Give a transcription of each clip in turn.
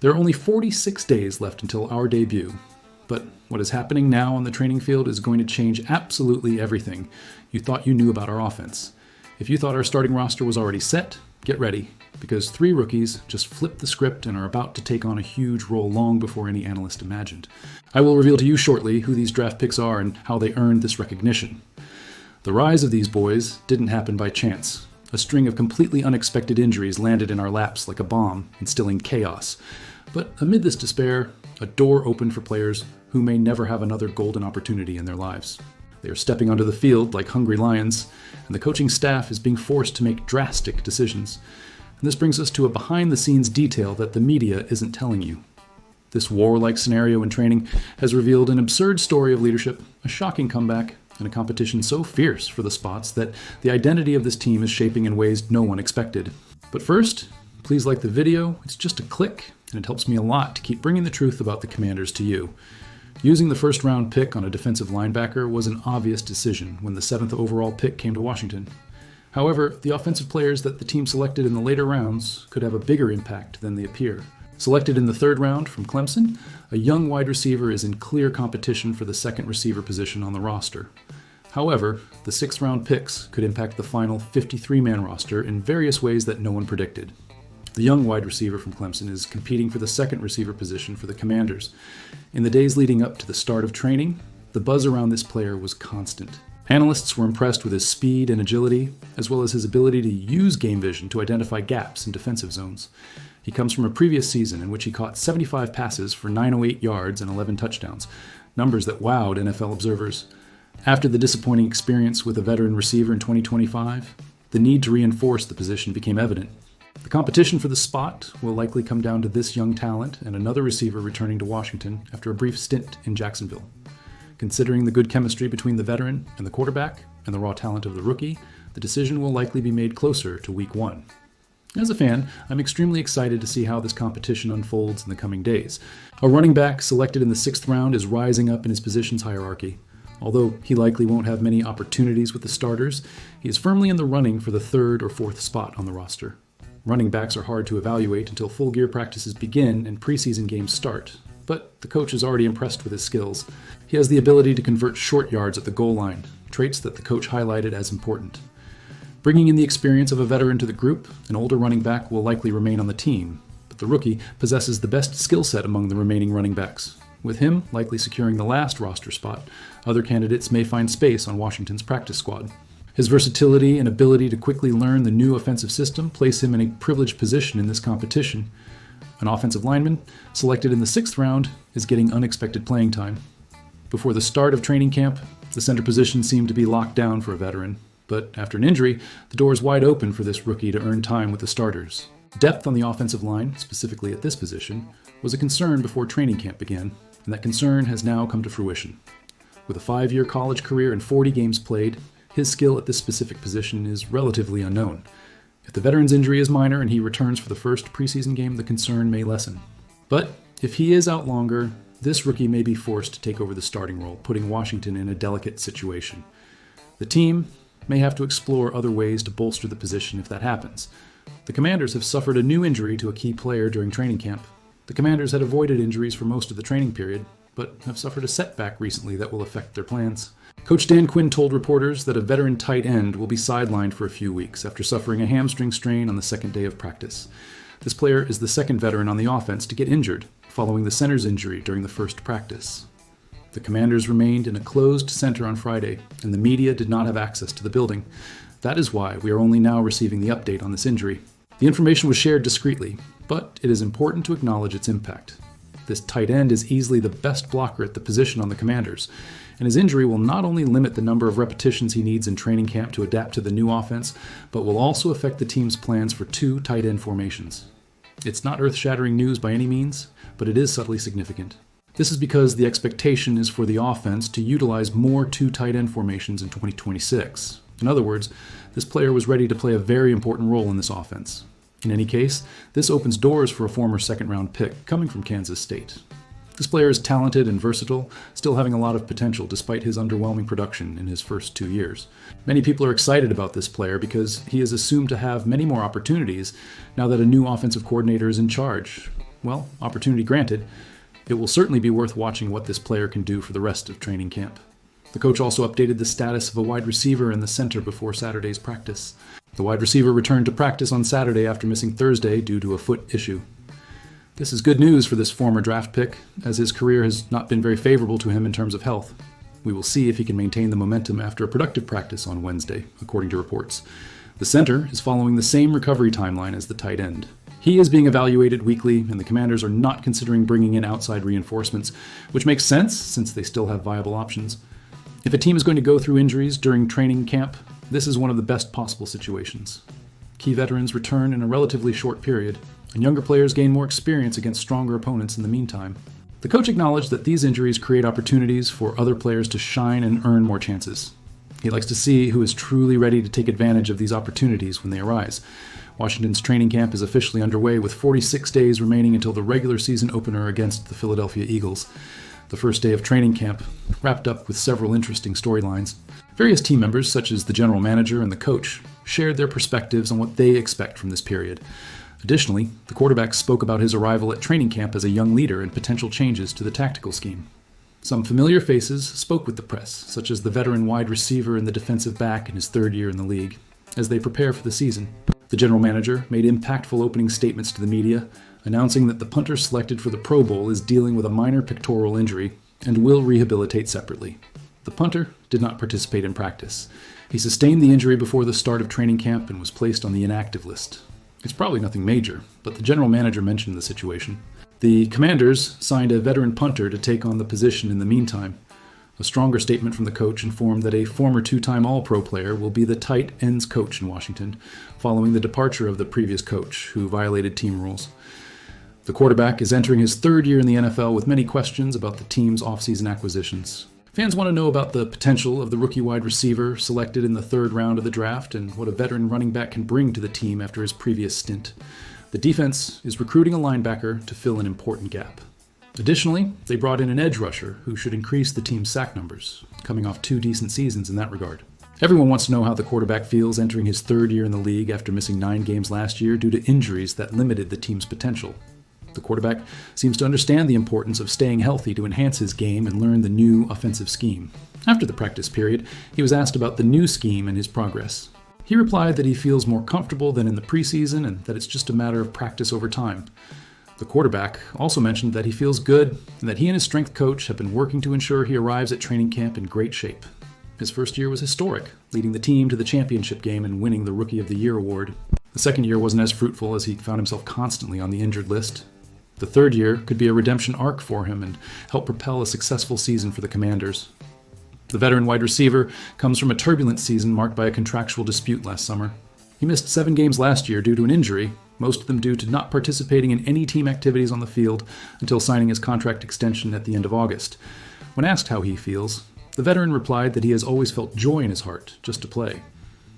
There are only 46 days left until our debut, but what is happening now on the training field is going to change absolutely everything you thought you knew about our offense. If you thought our starting roster was already set, get ready, because 3 rookies just flipped the script and are about to take on a huge role long before any analyst imagined. I will reveal to you shortly who these draft picks are and how they earned this recognition. The rise of these boys didn't happen by chance. A string of completely unexpected injuries landed in our laps like a bomb, instilling chaos. But amid this despair, a door opened for players who may never have another golden opportunity in their lives. They are stepping onto the field like hungry lions, and the coaching staff is being forced to make drastic decisions. And this brings us to a behind-the-scenes detail that the media isn't telling you. This war-like scenario in training has revealed an absurd story of leadership, a shocking comeback, and a competition so fierce for the spots that the identity of this team is shaping in ways no one expected. But first, please like the video. It's just a click, and it helps me a lot to keep bringing the truth about the Commanders to you. Using the first-round pick on a defensive linebacker was an obvious decision when the 7th overall pick came to Washington. However, the offensive players that the team selected in the later rounds could have a bigger impact than they appear. Selected in the 3rd round from Clemson, a young wide receiver is in clear competition for the 2nd receiver position on the roster. However, the 6th-round picks could impact the final 53-man roster in various ways that no one predicted. The young wide receiver from Clemson is competing for the 2nd receiver position for the Commanders. In the days leading up to the start of training, the buzz around this player was constant. Analysts were impressed with his speed and agility, as well as his ability to use game vision to identify gaps in defensive zones. He comes from a previous season in which he caught 75 passes for 908 yards and 11 touchdowns, numbers that wowed NFL observers. After the disappointing experience with a veteran receiver in 2025, the need to reinforce the position became evident. The competition for the spot will likely come down to this young talent and another receiver returning to Washington after a brief stint in Jacksonville. Considering the good chemistry between the veteran and the quarterback and the raw talent of the rookie, the decision will likely be made closer to week 1. As a fan, I'm extremely excited to see how this competition unfolds in the coming days. A running back selected in the 6th round is rising up in his positions hierarchy. Although he likely won't have many opportunities with the starters, he is firmly in the running for the 3rd or 4th spot on the roster. Running backs are hard to evaluate until full gear practices begin and preseason games start, but the coach is already impressed with his skills. He has the ability to convert short yards at the goal line, traits that the coach highlighted as important. Bringing in the experience of a veteran to the group, an older running back will likely remain on the team, but the rookie possesses the best skill set among the remaining running backs. With him likely securing the last roster spot, other candidates may find space on Washington's practice squad. His versatility and ability to quickly learn the new offensive system place him in a privileged position in this competition. An offensive lineman, selected in the 6th round, is getting unexpected playing time. Before the start of training camp, the center position seemed to be locked down for a veteran, but after an injury, the door is wide open for this rookie to earn time with the starters. Depth on the offensive line, specifically at this position, was a concern before training camp began, and that concern has now come to fruition. With a 5-year college career and 40 games played, his skill at this specific position is relatively unknown. If the veteran's injury is minor and he returns for the first preseason game, the concern may lessen. But if he is out longer, this rookie may be forced to take over the starting role, putting Washington in a delicate situation. The team may have to explore other ways to bolster the position if that happens. The Commanders have suffered a new injury to a key player during training camp. The Commanders had avoided injuries for most of the training period, but have suffered a setback recently that will affect their plans. Coach Quinn told reporters that a veteran tight end will be sidelined for a few weeks after suffering a hamstring strain on the 2nd day of practice. This player is the 2nd veteran on the offense to get injured, following the center's injury during the first practice. The Commanders remained in a closed center on Friday, and the media did not have access to the building. That is why we are only now receiving the update on this injury. The information was shared discreetly, but it is important to acknowledge its impact. This tight end is easily the best blocker at the position on the Commanders, and his injury will not only limit the number of repetitions he needs in training camp to adapt to the new offense, but will also affect the team's plans for 2 tight end formations. It's not earth-shattering news by any means, but it is subtly significant. This is because the expectation is for the offense to utilize more 2 tight end formations in 2026. In other words, this player was ready to play a very important role in this offense. In any case, this opens doors for a former 2nd-round pick coming from Kansas State. This player is talented and versatile, still having a lot of potential despite his underwhelming production in his first 2 years. Many people are excited about this player because he is assumed to have many more opportunities now that a new offensive coordinator is in charge. well, opportunity granted. It will certainly be worth watching what this player can do for the rest of training camp. The coach also updated the status of a wide receiver in the center before Saturday's practice. The wide receiver returned to practice on Saturday after missing Thursday due to a foot issue. This is good news for this former draft pick, as his career has not been very favorable to him in terms of health. We will see if he can maintain the momentum after a productive practice on Wednesday, according to reports. The center is following the same recovery timeline as the tight end. He is being evaluated weekly, and the Commanders are not considering bringing in outside reinforcements, which makes sense since they still have viable options. If a team is going to go through injuries during training camp, this is one of the best possible situations. Key veterans return in a relatively short period, and younger players gain more experience against stronger opponents in the meantime. The coach acknowledged that these injuries create opportunities for other players to shine and earn more chances. He likes to see who is truly ready to take advantage of these opportunities when they arise. Washington's training camp is officially underway with 46 days remaining until the regular season opener against the Philadelphia Eagles. The first day of training camp wrapped up with several interesting storylines. Various team members, such as the general manager and the coach, shared their perspectives on what they expect from this period. Additionally, the quarterback spoke about his arrival at training camp as a young leader and potential changes to the tactical scheme. Some familiar faces spoke with the press, such as the veteran wide receiver and the defensive back in his third year in the league, as they prepare for the season. The general manager made impactful opening statements to the media, announcing that the punter selected for the Pro Bowl is dealing with a minor pectoral injury and will rehabilitate separately. The punter did not participate in practice. He sustained the injury before the start of training camp and was placed on the inactive list. It's probably nothing major, but the general manager mentioned the situation. The Commanders signed a veteran punter to take on the position in the meantime. A stronger statement from the coach informed that a former two-time All-Pro player will be the tight ends coach in Washington, following the departure of the previous coach, who violated team rules. The quarterback is entering his third year in the NFL with many questions about the team's offseason acquisitions. Fans want to know about the potential of the rookie wide receiver selected in the third round of the draft and what a veteran running back can bring to the team after his previous stint. The defense is recruiting a linebacker to fill an important gap. Additionally, they brought in an edge rusher who should increase the team's sack numbers, coming off 2 decent seasons in that regard. Everyone wants to know how the quarterback feels entering his third year in the league after missing 9 games last year due to injuries that limited the team's potential. The quarterback seems to understand the importance of staying healthy to enhance his game and learn the new offensive scheme. After the practice period, he was asked about the new scheme and his progress. He replied that he feels more comfortable than in the preseason and that it's just a matter of practice over time. The quarterback also mentioned that he feels good and that he and his strength coach have been working to ensure he arrives at training camp in great shape. His first year was historic, leading the team to the championship game and winning the Rookie of the Year award. The second year wasn't as fruitful as he found himself constantly on the injured list. The third year could be a redemption arc for him and help propel a successful season for the Commanders. The veteran wide receiver comes from a turbulent season marked by a contractual dispute last summer. He missed 7 games last year due to an injury, most of them due to not participating in any team activities on the field until signing his contract extension at the end of August. When asked how he feels, the veteran replied that he has always felt joy in his heart just to play.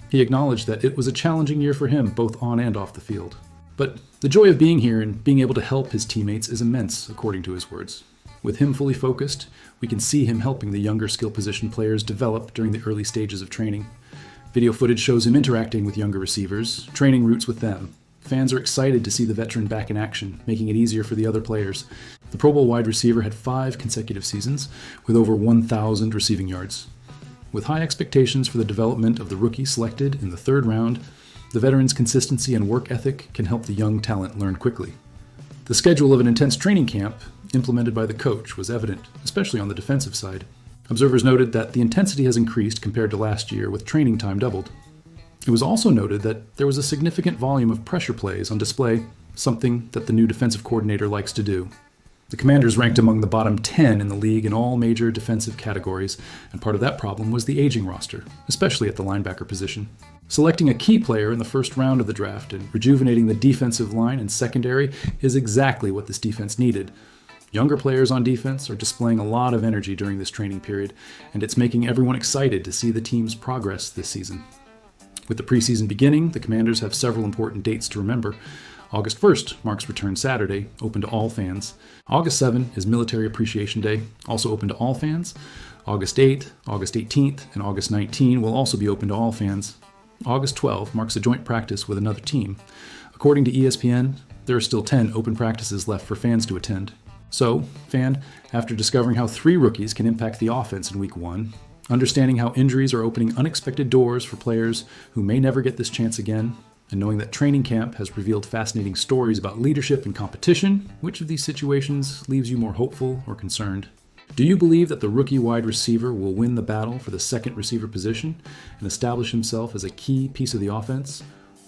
He acknowledged that it was a challenging year for him both on and off the field. But the joy of being here and being able to help his teammates is immense, according to his words. With him fully focused, we can see him helping the younger skill position players develop during the early stages of training. Video footage shows him interacting with younger receivers, training routes with them. Fans are excited to see the veteran back in action, making it easier for the other players. The Pro Bowl wide receiver had 5 consecutive seasons with over 1,000 receiving yards. With high expectations for the development of the rookie selected in the third round, the veteran's consistency and work ethic can help the young talent learn quickly. The schedule of an intense training camp implemented by the coach was evident, especially on the defensive side. Observers noted that the intensity has increased compared to last year, with training time doubled. It was also noted that there was a significant volume of pressure plays on display, something that the new defensive coordinator likes to do. The Commanders ranked among the bottom 10 in the league in all major defensive categories, and part of that problem was the aging roster, especially at the linebacker position. Selecting a key player in the first round of the draft and rejuvenating the defensive line and secondary is exactly what this defense needed. Younger players on defense are displaying a lot of energy during this training period, and it's making everyone excited to see the team's progress this season. With the preseason beginning, the Commanders have several important dates to remember. August 1st marks Return Saturday, open to all fans. August 7 is Military Appreciation Day, also open to all fans. August 8, August 18th, and August 19 will also be open to all fans. August 12 marks a joint practice with another team. According to ESPN, there are still 10 open practices left for fans to attend. So, fan, after discovering how 3 rookies can impact the offense in Week 1, understanding how injuries are opening unexpected doors for players who may never get this chance again, and knowing that training camp has revealed fascinating stories about leadership and competition, which of these situations leaves you more hopeful or concerned? Do you believe that the rookie wide receiver will win the battle for the second receiver position and establish himself as a key piece of the offense?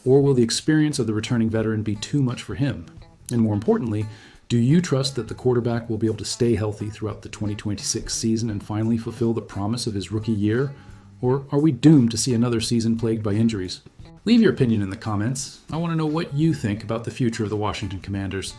Or will the experience of the returning veteran be too much for him? And more importantly, do you trust that the quarterback will be able to stay healthy throughout the 2026 season and finally fulfill the promise of his rookie year? Or are we doomed to see another season plagued by injuries? Leave your opinion in the comments. I want to know what you think about the future of the Washington Commanders.